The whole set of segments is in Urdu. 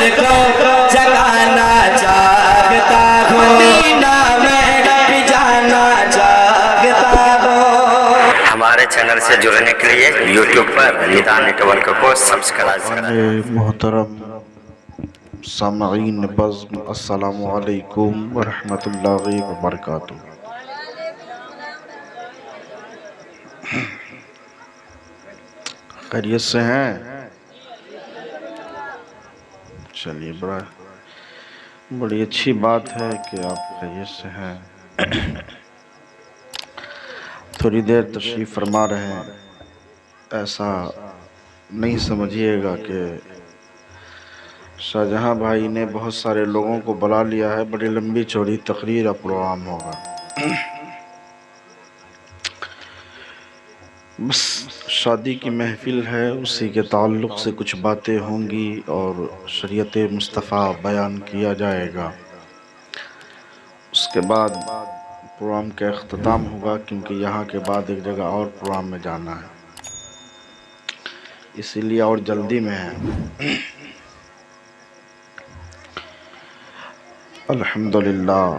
خود کو جگانا چاہتا ہوں، مدینہ میں بھی جانا چاہتا ہوں۔ ہمارے چینل سے جڑنے کے لیے یوٹیوب پر ندا نیٹ ورک کو سبسکرائب کریں۔ محترم سامعین بزم، السلام علیکم ورحمۃ اللہ وبرکاتہ۔ خیریت سے ہیں؟ چلیے، بڑی اچھی بات ہے کہ آپ خیریت سے ہیں۔ تھوڑی دیر تشریف فرما رہے ہیں، ایسا نہیں سمجھیے گا کہ شاہجہاں بھائی نے بہت سارے لوگوں کو بلا لیا ہے، بڑی لمبی چوڑی تقریر اور پروگرام ہوگا۔ بس شادی کی محفل ہے، اسی کے تعلق سے کچھ باتیں ہوں گی اور شریعت مصطفیٰ بیان کیا جائے گا۔ اس کے بعد پروگرام کا اختتام ہوگا، کیونکہ یہاں کے بعد ایک جگہ اور پروگرام میں جانا ہے، اسی لیے اور جلدی میں ہے۔ الحمدللہ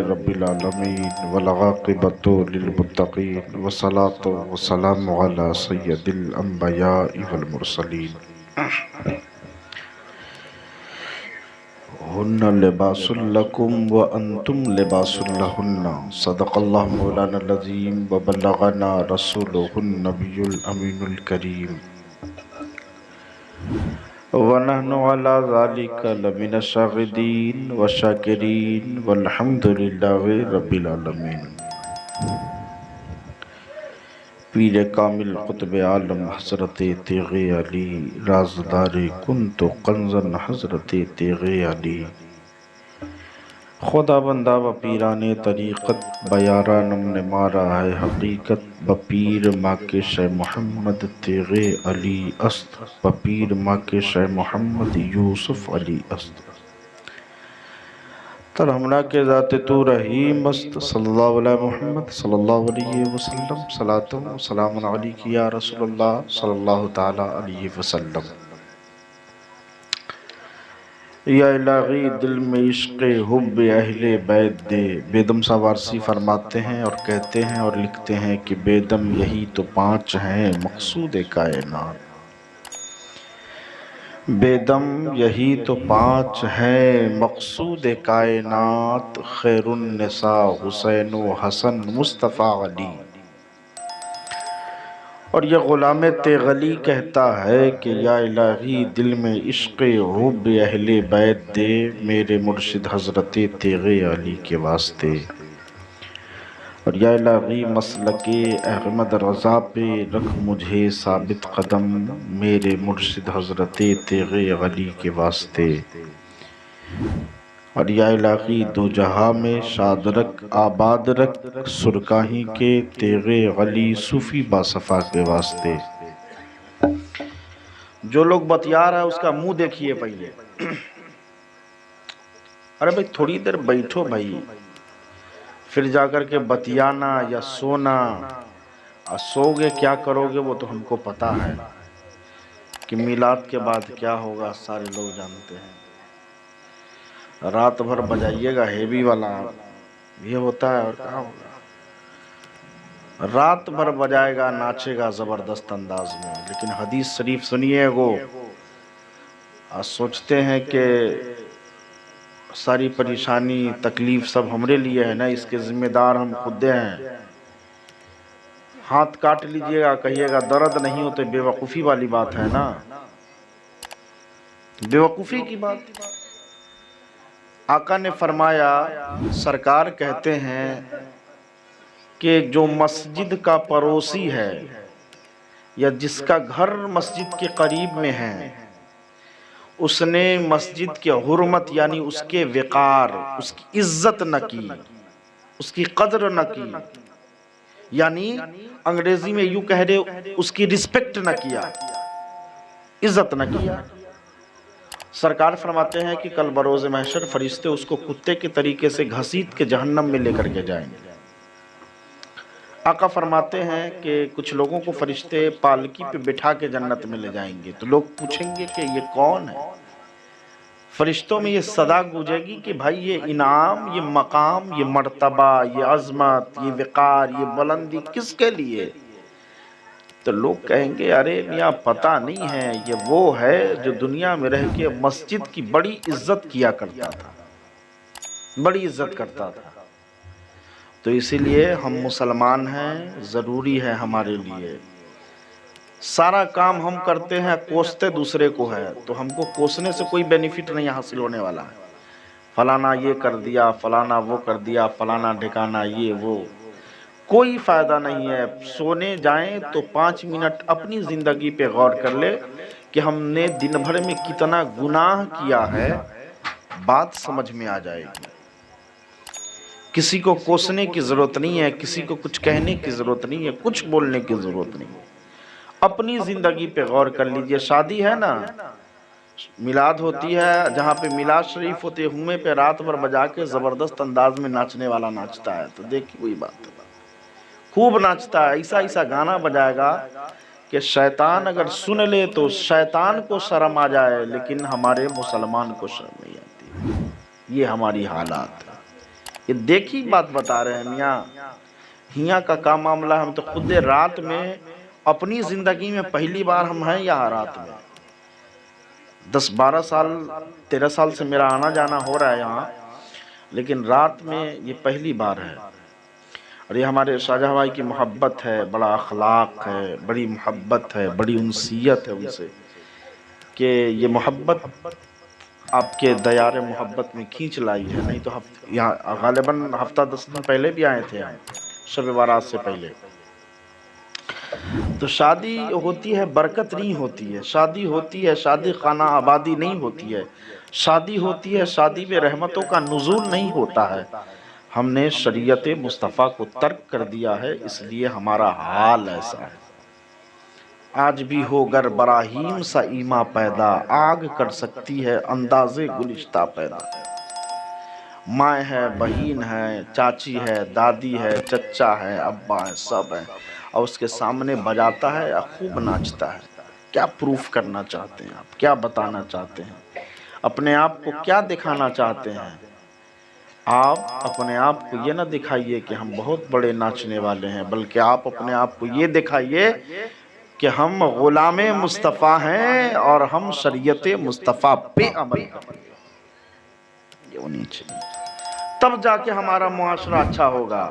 رب العالمین والعاقبۃ للمتقین والصلاۃ والسلام علی سید الانبیاء والمرسلین۔ ہن لباس لکم وانتم لباس لہن، صدق اللہ مولانا العظیم وبلغنا رسولہ النبی الامین الکریم، وَنَحْنُ عَلَى ذَلِكَ لَمِنَ الشَّاهِدِينَ وَالشَّاكِرِينَ وَالْحَمْدُ لِلَّهِ رَبِّ الْعَالَمِينَ۔ پیر کامل قطب عالم حضرت تیغ علی، رازدار کنت کنزن حضرت تیغ علی، خدا بندہ و پیران طریقت بیارہ نم مارا ہے حقیقت، بپیر ماں کے شہ محمد تیغ علی است، بپیر ماں کے شہ محمد یوسف علی است، ترہمنا کے ذات تو رحیم است، صلی اللہ علیہ محمد صلی اللہ علیہ وسلم، صلاۃ و سلام علیک یا رسول اللہ صلی اللہ تعالی علیہ وسلم۔ یا الہی دل میں عشق حب اہل بیت دے۔ بیدم صاحب وارسی فرماتے ہیں اور کہتے ہیں اور لکھتے ہیں کہ بیدم یہی تو پانچ ہیں مقصود کائنات، بیدم یہی تو پانچ ہیں مقصود کائنات، خیر النساء حسین و حسن مصطفیٰ علی۔ اور یہ غلام تیغ علی کہتا ہے کہ یا الہی دل میں عشق حب اہل بیت دے، میرے مرشد حضرت تیغ علی کے واسطے، اور یا الہی مسلک احمد رضا پہ رکھ مجھے ثابت قدم، میرے مرشد حضرت تیغ علی کے واسطے، اور یا الہی دو جہاں میں شاد رکھ آباد رکھ سرکاہی کے تیغ علی صوفی باصفا کے واسطے۔ جو لوگ بتیا رہا ہے اس کا منہ دیکھیے پہلے۔ ارے بھائی تھوڑی دیر بیٹھو بھائی، پھر جا کر کے بتیانا یا سونا، سو گے کیا کرو گے وہ تو ہم کو پتا ہے کہ میلاد کے بعد کیا ہوگا، سارے لوگ جانتے ہیں۔ رات بھر بجائیے گا ہیوی والا، یہ ہوتا ہے اور کیا ہوگا، رات بھر بجائے گا ناچے گا زبردست انداز میں، لیکن حدیث شریف سنیے گو، سوچتے ہیں کہ ساری پریشانی تکلیف سب ہمارے لیے ہے نا، اس کے ذمہ دار ہم خود ہیں، ہاتھ کاٹ لیجئے گا کہیے گا درد نہیں ہوتے، بے وقوفی والی بات ہے نا، بے وقوفی کی بات۔ آقا نے فرمایا، سرکار کہتے ہیں کہ جو مسجد کا پڑوسی ہے یا جس کا گھر مسجد کے قریب میں ہے، اس نے مسجد کے حرمت یعنی اس کے وقار، اس کی عزت نہ کی، اس کی قدر نہ کی، یعنی انگریزی میں یوں کہہ رہے اس کی رسپیکٹ نہ کیا، عزت نہ کیا۔ سرکار فرماتے ہیں کہ کل بروز محشر فرشتے اس کو کتے کے طریقے سے گھسیٹ کے جہنم میں لے کر کے جائیں گے۔ آقا فرماتے ہیں کہ کچھ لوگوں کو فرشتے پالکی پہ بٹھا کے جنت میں لے جائیں گے، تو لوگ پوچھیں گے کہ یہ کون ہے؟ فرشتوں میں یہ صدا گونجے گی کہ بھائی یہ انعام، یہ مقام، یہ مرتبہ، یہ عظمت، یہ وقار، یہ بلندی کس کے لیے؟ تو لوگ کہیں گے ارے میاں پتہ نہیں ہے، یہ وہ ہے جو دنیا میں رہ کے مسجد کی بڑی عزت کیا کرتا تھا، بڑی عزت کرتا تھا۔ تو اسی لیے ہم مسلمان ہیں، ضروری ہے ہمارے لیے، سارا کام ہم کرتے ہیں کوستے دوسرے کو ہے، تو ہم کو کوسنے سے کوئی بینیفٹ نہیں حاصل ہونے والا ہے۔ فلانا یہ کر دیا، فلانا وہ کر دیا، فلانا ڈھکانا یہ وہ، کوئی فائدہ نہیں ہے۔ سونے جائیں تو 5 منٹ اپنی زندگی پہ غور کر لے کہ ہم نے دن بھر میں کتنا گناہ کیا ہے، بات سمجھ میں آ جائے گی۔ کسی کو کوسنے کی ضرورت نہیں ہے، کسی کو کچھ کہنے کی ضرورت نہیں ہے، کچھ بولنے کی ضرورت نہیں ہے۔ اپنی زندگی پہ غور کر لیجئے۔ شادی ہے نا، میلاد ہوتی ہے، جہاں پہ میلاد شریف ہوتے ہومے پہ رات بھر بجا کے زبردست انداز میں ناچنے والا ناچتا ہے، تو دیکھیے وہی بات ہے، خوب ناچتا ہے، ایسا ایسا گانا بجائے گا کہ شیطان اگر سن لے تو شیطان کو شرم آ جائے، لیکن ہمارے مسلمان کو شرم نہیں آتی۔ یہ ہماری حالات ہے، یہ دیکھی بات بتا رہے ہیں میاں، ہیاں کا معاملہ۔ ہم تو خود رات میں اپنی زندگی میں پہلی بار ہم ہیں یہاں رات میں، 10-12 سال 13 سال سے میرا آنا جانا ہو رہا ہے یہاں، لیکن رات میں یہ پہلی بار ہے۔ اور یہ ہمارے شاہجہاں بھائی کی محبت ہے، بڑا اخلاق ہے، بڑی محبت ہے، بڑی انسیت ہے ان سے، کہ یہ محبت آپ کے دیار محبت میں کھینچ لائی ہے۔ نہیں تو یہاں غالباً ہفتہ 10 دن پہلے بھی آئے تھے ہم، شب بارات سے پہلے۔ تو شادی ہوتی ہے برکت نہیں ہوتی ہے، شادی ہوتی ہے شادی خانہ آبادی نہیں ہوتی ہے، شادی ہوتی ہے شادی میں رحمتوں کا نزول نہیں ہوتا ہے۔ ہم نے شریعت مصطفیٰ کو ترک کر دیا ہے، اس لیے ہمارا حال ایسا ہے۔ آج بھی ہو گر براہیم سا ایما پیدا، آگ کر سکتی ہے انداز گلشتہ پیدا۔ ماں ہے، بہین ہے، چاچی ہے، دادی ہے، چچا ہے، ابا ہے، سب ہے، اور اس کے سامنے بجاتا ہے یا خوب ناچتا ہے۔ کیا پروف کرنا چاہتے ہیں آپ؟ کیا بتانا چاہتے ہیں؟ اپنے آپ کو کیا دکھانا چاہتے ہیں؟ آپ اپنے آپ کو یہ نہ دکھائیے کہ ہم بہت بڑے ناچنے والے ہیں، بلکہ آپ اپنے آپ کو یہ دکھائیے کہ ہم غلام مصطفیٰ ہیں اور ہم شریعت مصطفیٰ پہ عمل کریں گے۔ یہ ہونی چاہیے، تب جا کے ہمارا معاشرہ اچھا ہوگا،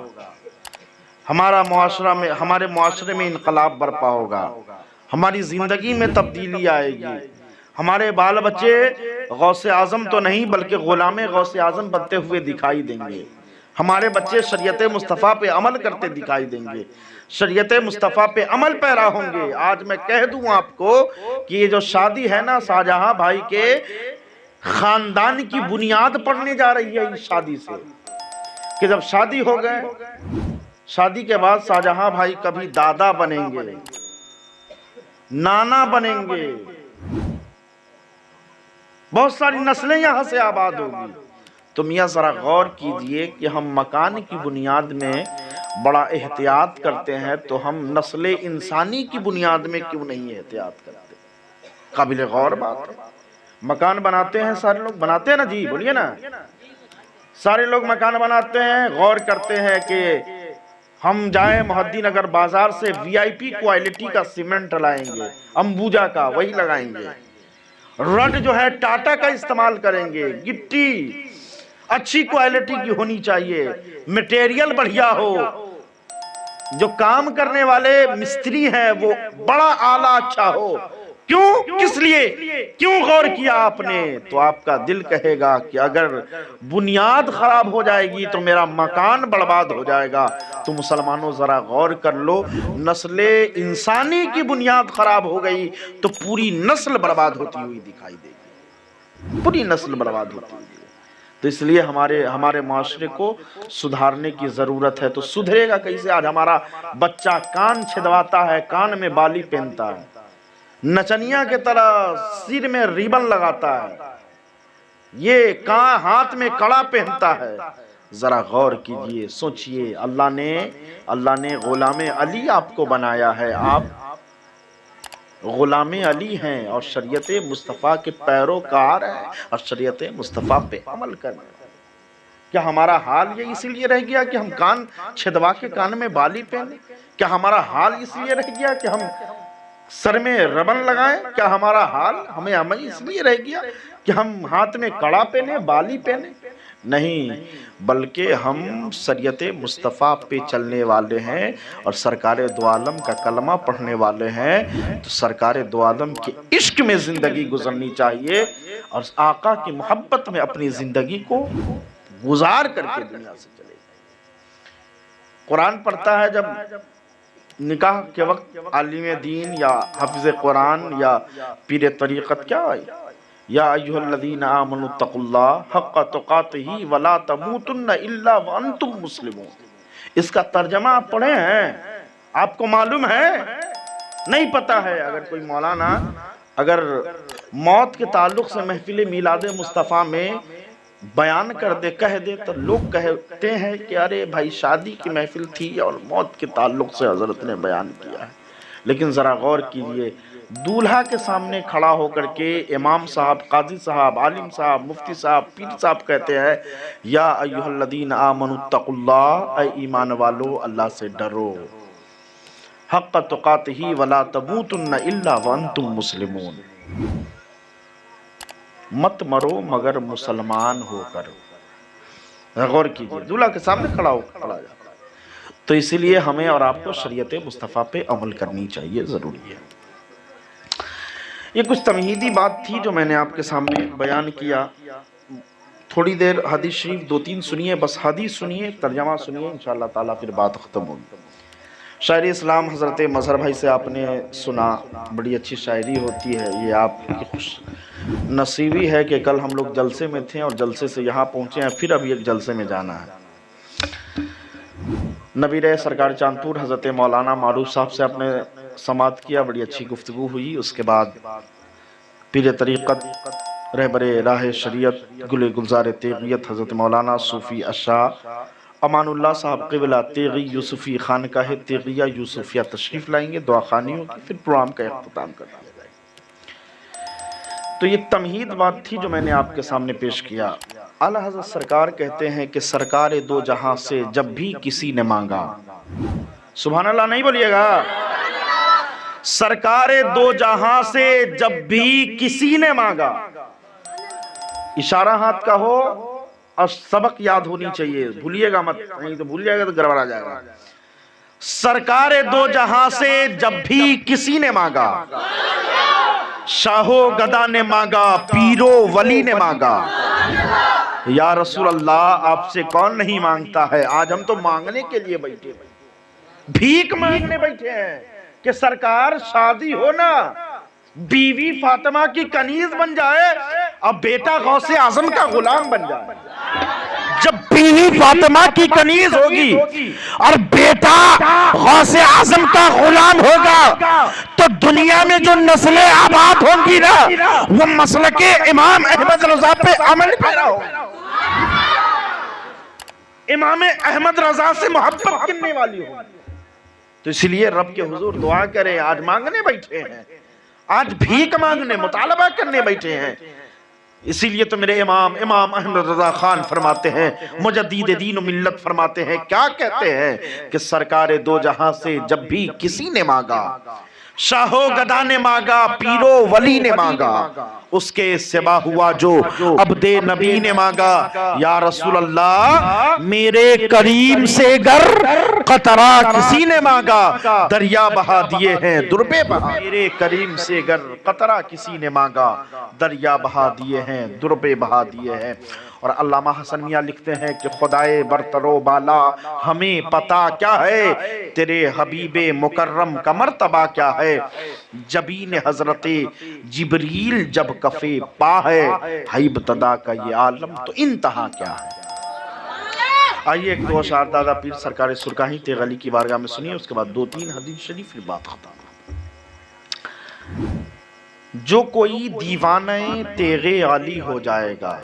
ہمارے معاشرے میں انقلاب برپا ہوگا، ہماری زندگی میں تبدیلی آئے گی، ہمارے بال بچے غوث اعظم تو نہیں بلکہ غلام غوث اعظم بنتے ہوئے دکھائی دیں گے، ہمارے بچے شریعت مصطفیٰ پہ عمل کرتے دکھائی دیں گے، شریعت مصطفیٰ پہ عمل پیرا ہوں گے۔ آج میں کہہ دوں آپ کو کہ یہ جو شادی ہے نا، شاہجہاں بھائی کے خاندان کی بنیاد پڑنے جا رہی ہے اس شادی سے، کہ جب شادی ہو گئے، شادی کے بعد شاہجہاں بھائی کبھی دادا بنیں گے، نانا بنیں گے، بہت ساری نسلیں یہاں سے آباد ہوگی۔ تو میاں ذرا غور کیجئے کہ ہم مکان کی بنیاد میں بڑا احتیاط کرتے ہیں، تو ہم نسل انسانی کی بنیاد میں کیوں نہیں احتیاط کرتے؟ قابل غور بات ہے۔ مکان بناتے ہیں سارے لوگ، بناتے ہیں نا جی، بولیے نا، سارے لوگ مکان بناتے ہیں، غور کرتے ہیں کہ ہم جائیں مہدی نگر بازار سے VIP کوالٹی کا سیمنٹ لائیں گے، امبوجا کا وہی لگائیں گے، رڈ جو ہے ٹاٹا کا استعمال کریں گے، گٹی اچھی کوالٹی کی ہونی چاہیے، میٹیریل بڑھیا ہو، جو کام کرنے والے مستری ہیں وہ بڑا اعلیٰ اچھا ہو۔ کیوں؟ کس لیے؟ کیوں غور کیا آپ نے؟ تو آپ کا دل کہے گا کہ اگر بنیاد خراب ہو جائے گی تو میرا مکان برباد ہو جائے گا۔ تو مسلمانوں ذرا غور کر لو، نسل انسانی کی بنیاد خراب ہو گئی تو پوری نسل برباد ہوتی ہوئی دکھائی دے گی، پوری نسل برباد ہوتی ہوئی۔ تو اس لیے ہمارے معاشرے کو سدھارنے کی ضرورت ہے۔ تو سدھرے گا کیسے؟ آج ہمارا بچہ کان چھدواتا ہے، کان میں بالی پہنتا ہے، نچنیا کے طرح سر میں ریبن لگاتا ہے، یہ ہاتھ میں کڑا پہنتا ہے، ذرا غور کیجئے، سوچئے، اللہ نے غلام علی آپ کو بنایا ہے، آپ غلام علی ہیں اور شریعت مصطفیٰ کے پیروکار ہیں اور شریعت مصطفیٰ پہ عمل کرنا ہے۔ کیا ہمارا حال یہ اسی لیے رہ گیا کہ ہم کان چھدوا کے کان میں بالی پہنیں؟ کیا ہمارا حال اس لیے رہ گیا کہ ہم سر میں ربن لگائیں؟ کیا ہمارا حال ہمیں اس لیے رہ گیا کہ ہم ہاتھ میں کڑا پہنیں، بالی پہنیں؟ نہیں، بلکہ ہم شریعت مصطفیٰ پہ چلنے والے ہیں اور سرکار دو عالم کا کلمہ پڑھنے والے ہیں، تو سرکار دو عالم کے عشق میں زندگی گزرنی چاہیے اور آقا کی محبت میں اپنی زندگی کو گزار کر کے دنیا سے چلے جائیں۔ قرآن پڑھتا ہے جب نکاح کے وقت عالم دین یا حافظ قرآن یا پیر طریقت کیا آئی؟ یا ایھا الذین آمنوا اتقوا اللہ حق تقاتہ ولا تموتن الا وانتم مسلمون۔ اس کا ترجمہ آپ پڑھے ہیں؟ آپ کو معلوم ہے؟ نہیں پتا ہے؟ اگر کوئی مولانا اگر موت کے تعلق سے محفل میلاد مصطفیٰ میں بیان کر دے، کہہ دے، تو لوگ کہتے ہیں کہ ارے بھائی شادی کی محفل تھی اور موت کے تعلق سے حضرت نے بیان کیا ہے۔ لیکن ذرا غور کیجئے، دولہا کے سامنے کھڑا ہو کر کے امام صاحب، قاضی صاحب، عالم صاحب، مفتی صاحب، پیر صاحب کہتے ہیں یا ایھا الذین آمنوا اتقوا اللہ، اے ایمان والو اللہ سے ڈرو، حق تقاتہ ولا تموتن الا وانتم مسلمون، مت مرو مگر مسلمان ہو کر۔ غور کیجئے، دولہا کے سامنے کھڑا جا۔ تو اسی لیے ہمیں اور آپ کو شریعت مصطفیٰ پہ عمل کرنی چاہیے، ضروری ہے۔ یہ کچھ تمہیدی بات تھی جو میں نے آپ کے سامنے بیان کیا۔ تھوڑی دیر حدیث شریف 2-3 سنیے، بس حدیث سنیے، ترجمہ سنیے، انشاءاللہ تعالیٰ پھر بات ختم ہوگی۔ شاعر اسلام حضرت مظہر بھائی سے آپ نے سنا، بڑی اچھی شاعری ہوتی ہے۔ یہ آپ کی خوش نصیبی ہے کہ کل ہم لوگ جلسے میں تھے اور جلسے سے یہاں پہنچے ہیں، پھر ابھی ایک جلسے میں جانا ہے۔ نبی رہ سرکار چاندپور حضرت مولانا معروف صاحب سے آپ نے سماعت کیا، بڑی اچھی گفتگو ہوئی۔ اس کے بعد پیر طریقت، رہبر راہ شریعت، گل گلزار تیغیت حضرت مولانا صوفی الشاہ امان اللہ صاحب قبلہ تیغی یوسفی خانقاہ تیغیہ یوسفیہ تشریف لائیں گے، دعا خوانی ہوگی، پھر پروگرام کا اختتام کر دیا جائے گا۔ تو یہ تمہید بات تھی جو میں نے آپ کے سامنے پیش کیا۔ اعلیٰ حضرت سرکار کہتے ہیں کہ سرکار دو جہاں سے جب بھی کسی نے مانگا، سبحان اللہ نہیں بولیے گا، سرکار دو جہاں سے جب بھی کسی نے مانگا، اشارہ ہاتھ کا ہو اور سبق یاد ہونی چاہیے، بھولیے گا مت، نہیں تو بھول جائے گا تو گڑبڑا جائے گا۔ سرکار دو جہاں سے جب بھی کسی نے مانگا، شاہو گدا نے مانگا، پیرو ولی نے مانگا، یا رسول اللہ آپ سے کون نہیں مانگتا ہے؟ آج ہم تو مانگنے کے لیے بیٹھے، بھیک مانگنے بیٹھے ہیں کہ سرکار شادی ہونا، بیوی فاطمہ کی کنیز بن جائے اور بیٹا غوث اعظم کا غلام بن جائے۔ جب بیوی فاطمہ کی کنیز ہوگی اور بیٹا غوث اعظم کا غلام ہوگا تو دنیا میں جو نسلیں آباد ہوں گی نا، وہ مسلک امام احمد رضا پہ عمل پیرا ہوگا، امام احمد رضا سے محبت کرنے والی ہوگی۔ تو اس لیے رب کے حضور دعا کریں، آج مانگنے بیٹھے ہیں، آج بھیک مانگنے، مطالبہ کرنے بیٹھے ہیں۔ اسی لیے تو میرے امام احمد رضا خان فرماتے ہیں، مجدد دین و ملت فرماتے ہیں، کیا کہتے ہیں کہ سرکار دو جہاں سے جب بھی کسی نے مانگا، شاہو گدا نے مانگا، پیرو ولی نے مانگا، اس کے سوا ہوا جو عبد نبی نے مانگا۔ یا رسول اللہ میرے کریم سے گر قطرہ کسی نے مانگا، دریا بہا دیے ہیں دربے بہا۔ میرے کریم سے گر قطرہ کسی نے مانگا، دریا بہا دیے ہیں دربے بہا دیے ہیں۔ اور علامہ حسن میاں لکھتے ہیں کہ خدائے برتر و بالا ہمیں پتا کیا ہے، تیرے حبیب مکرم کا مرتبہ کیا ہے، جبین حضرت جبریل جب کفے پا ہے، ابتدا کا یہ عالم تو انتہا کیا ہے۔ آئیے ایک دو اشعار دادا پیر سرکار سرکاہی تیغ علی کی بارگاہ میں سنیے، اس کے بعد 2-3 حدیث شریف پھر بات ختم۔ جو کوئی دیوانہ تیغ علی ہو جائے گا،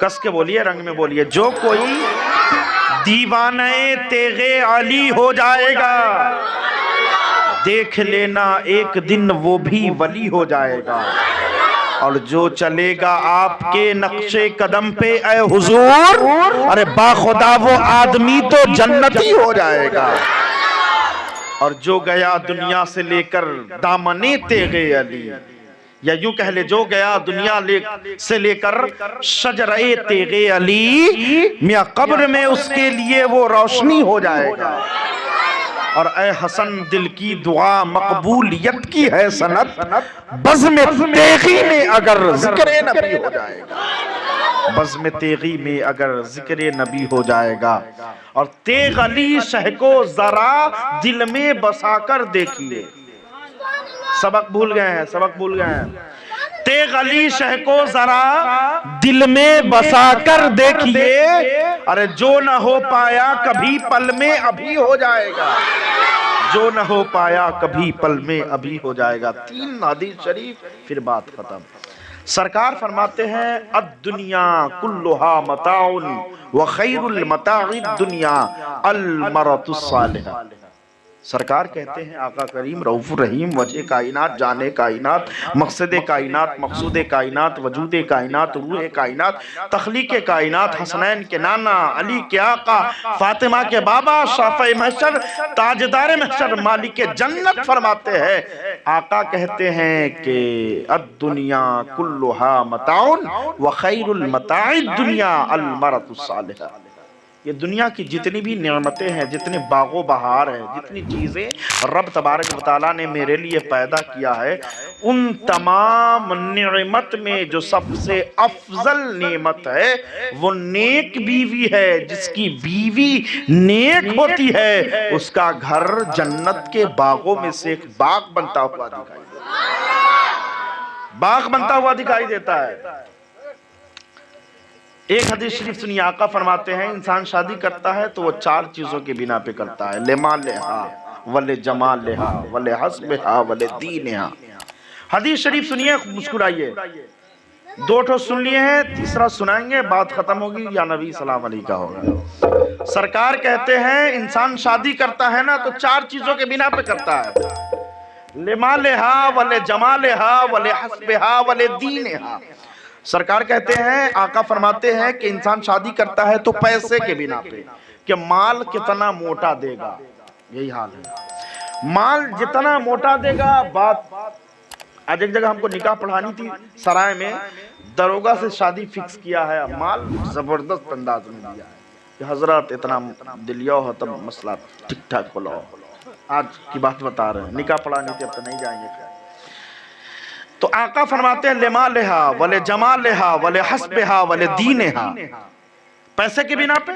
کس کے بولیے، رنگ میں بولیے، جو کوئی دیوانے تیغے علی ہو جائے گا دیکھ لینا ایک دن وہ بھی ولی ہو جائے گا، اور جو چلے گا آپ کے نقش قدم پہ اے حضور، ارے باخدا وہ آدمی تو جنتی ہو جائے گا، اور جو گیا دنیا سے لے کر دامنے تیغ علی، یا یوں کہہ لے جو گیا دنیا سے لے کر شجرہ تیغ علی، میاں قبر میں اس کے لیے وہ روشنی ہو جائے گا، اور اے حسن دل کی دعا مقبولیت کی ہے سند، بزم تیغی میں اگر ذکر نبی ہو جائے گا، بزم تیغی میں اگر ذکر نبی ہو جائے گا، اور تیغ علی شہ کو ذرا دل میں بسا کر دیکھیے، سبق بھول گئے ہیں، سبق بھول گئے ہیں، تیغ علی شہ کو ذرا دل میں بسا کر دیکھیے، ارے جو نہ ہو پایا کبھی پل میں ابھی ہو جائے گا، جو نہ ہو پایا کبھی پل میں ابھی ہو جائے گا۔ 3 حدیث شریف، پھر بات ختم۔ سرکار فرماتے ہیں الدنیا کلھا متاع وخیر المتاع الدنیا المرأة الصالحہ۔ سرکار کہتے ہیں آقا کریم رؤوف الرحیم، وجہ کائنات، جان کائنات، مقصد کائنات، مقصود کائنات، وجود کائنات، روح کائنات، تخلیق کائنات، حسنین کے نانا، علی کے آقا، فاطمہ کے بابا، شافع محشر، تاجدار محشر، مالک جنت فرماتے ہیں، آقا کہتے ہیں کہ الدنیا کلھا متاع وخیر المتاع الدنیا المرأة الصالحہ۔ یہ دنیا کی جتنی بھی نعمتیں ہیں، جتنے باغ و بہار ہیں، جتنی چیزیں رب تبارک و تعالیٰ نے میرے لیے پیدا کیا ہے، ان تمام نعمت میں جو سب سے افضل نعمت ہے وہ نیک بیوی ہے۔ جس کی بیوی نیک ہوتی ہے اس کا گھر جنت کے باغوں میں سے ایک باغ بنتا ہوا دکھائی دیتا ہے، باغ بنتا ہوا دکھائی دیتا ہے۔ ایک حدیث شریف سنیے، آقا فرماتے ہیں انسان شادی کرتا ہے تو وہ 4 چیزوں کی بنا پہ کرتا ہے، لمالہا ولجمالہا ولحسبہا ولدینہا۔ حدیث شریف سنیے، مسکرائیے، 2 سن لیے ہیں، تیسرا سنائیں گے، بات ختم ہوگی، یا نبی سلام علیہ کا ہوگا۔ سرکار کہتے ہیں انسان شادی کرتا ہے نا تو 4 چیزوں کے بنا پہ کرتا ہے، لمالہا ولجمالہا ولحسبہا ولدینہا۔ سرکار کہتے ہیں، آقا فرماتے ہیں کہ انسان شادی کرتا ہے تو پیسے کے بنا پہ، کہ مال کتنا موٹا دے گا، یہی حال ہے، مال جتنا موٹا دے گا۔ بات آج ایک جگہ ہم کو نکاح پڑھانی تھی سرائے میں، دروگا سے شادی فکس کیا ہے، مال زبردست انداز میں دیا ہے کہ حضرات اتنا دلیو ہو تب مسئلہ ٹھیک ٹھاک ہو، آج کی بات بتا رہے ہیں، نکاح پڑھانی تھی، اب تو نہیں جائیں گے۔ تو آقا فرماتے ہیں لمالہا ولجمالہا ولحسبہا ولدینہا، پیسے کے بنا پہ،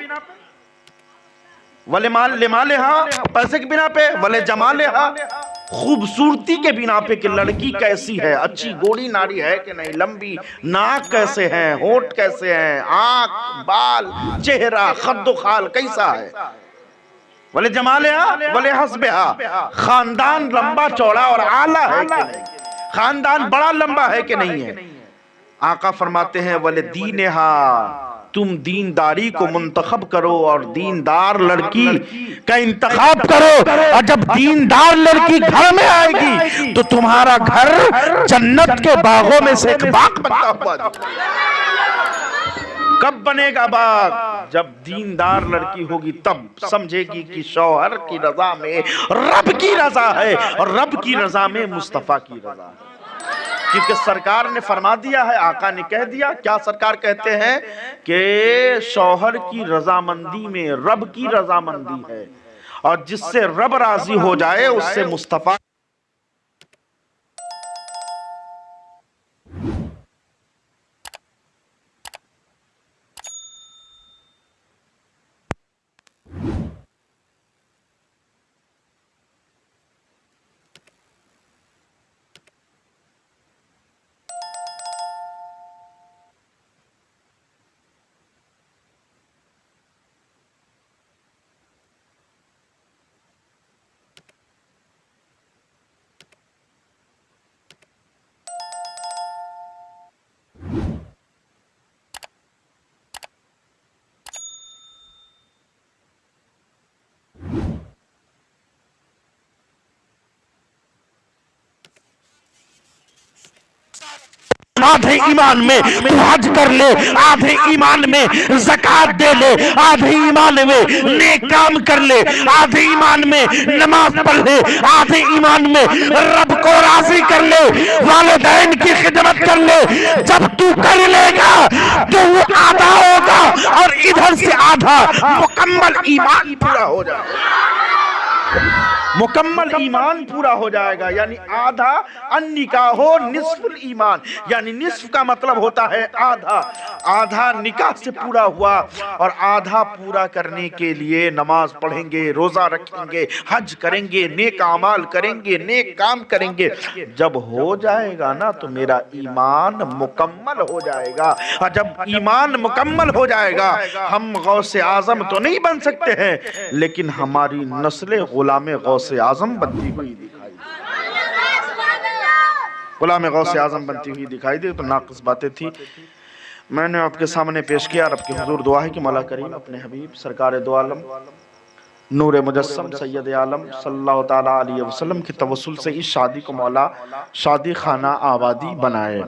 لمالہا پیسے کے بنا پہ، ولجمالہا خوبصورتی کے بنا پہ کہ لڑکی کیسی ہے، اچھی گوڑی ناری ہے کہ نہیں، لمبی ناک کیسے ہیں، ہونٹ کیسے ہیں، آنکھ، بال، چہرہ، خد و خال کیسا ہے، ولجمالہا ولحسبہا خاندان لمبا چوڑا اور اعلیٰ ہے کہ نہیں، خاندان بڑا لمبا ہے کہ نہیں ہے۔ آقا فرماتے ہیں وَلِدِينِهَا، تم دینداری کو منتخب کرو اور دیندار لڑکی کا انتخاب کرو، اور جب دیندار لڑکی گھر میں آئے گی تو تمہارا گھر جنت کے باغوں میں سے ایک باغ بنتا ہوا کب بنے گا باغ؟ جب دیندار لڑکی ہوگی تب سمجھے گی کہ شوہر کی رضا میں رب کی رضا ہے، اور رب کی رضا میں مصطفیٰ کی رضا ہے، کیونکہ سرکار نے فرما دیا ہے، آقا نے کہہ دیا۔ کیا سرکار کہتے ہیں کہ شوہر کی رضامندی میں رب کی رضامندی ہے، اور جس سے رب راضی ہو جائے اس سے مصطفیٰ آدھے ایمان میں تو حج کر لے، آدھے ایمان میں زکات دے لے، آدھے ایمان میں نیک کام کر لے، آدھے ایمان میں نماز پڑھ لے، آدھے ایمان میں رب کو راضی کر لے، والدین کی خدمت کر لے۔ جب تو کر لے گا تو وہ آدھا ہوگا اور ادھر سے آدھا مکمل ایمان پورا ہو جائے گا۔ مکمل ایمان پورا ہو جائے گا، یعنی آدھا النکاح نصف الایمان، یعنی نصف کا مطلب ہوتا ہے آدھا۔ آدھا نکاح سے پورا ہوا اور آدھا پورا کرنے کے لیے نماز پڑھیں گے، روزہ رکھیں گے، حج کریں گے، نیک اعمال کریں گے، نیک کام کریں گے۔ جب ہو جائے گا نا تو میرا ایمان مکمل ہو جائے گا، اور جب ایمان مکمل ہو جائے گا ہم غوث اعظم تو نہیں بن سکتے ہیں، لیکن ہماری نسل غلام غوث اعظم بنتی ہوئی دکھائی دے، غلام غوث اعظم بنتی ہوئی دکھائی دے۔ تو ناقص باتیں تھی میں نے آپ کے سامنے پیش کیا، اور آپ کے حضور دعا ہے کہ مولا کریم اپنے حبیب سرکار دو عالم نور مجسم سید عالم صلی اللہ تعالیٰ علیہ وسلم کی توسل سے اس شادی کو مولا شادی خانہ آبادی بنائے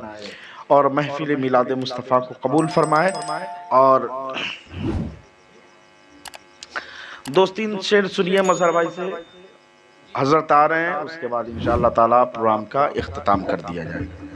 اور محفل میلاد مصطفیٰ کو قبول فرمائے۔ اور دوستین شعر سنیے مظہر بھائی سے، حضرت آ رہے ہیں، اس کے بعد انشاءاللہ تعالیٰ پروگرام کا اختتام کر دیا جائے گا۔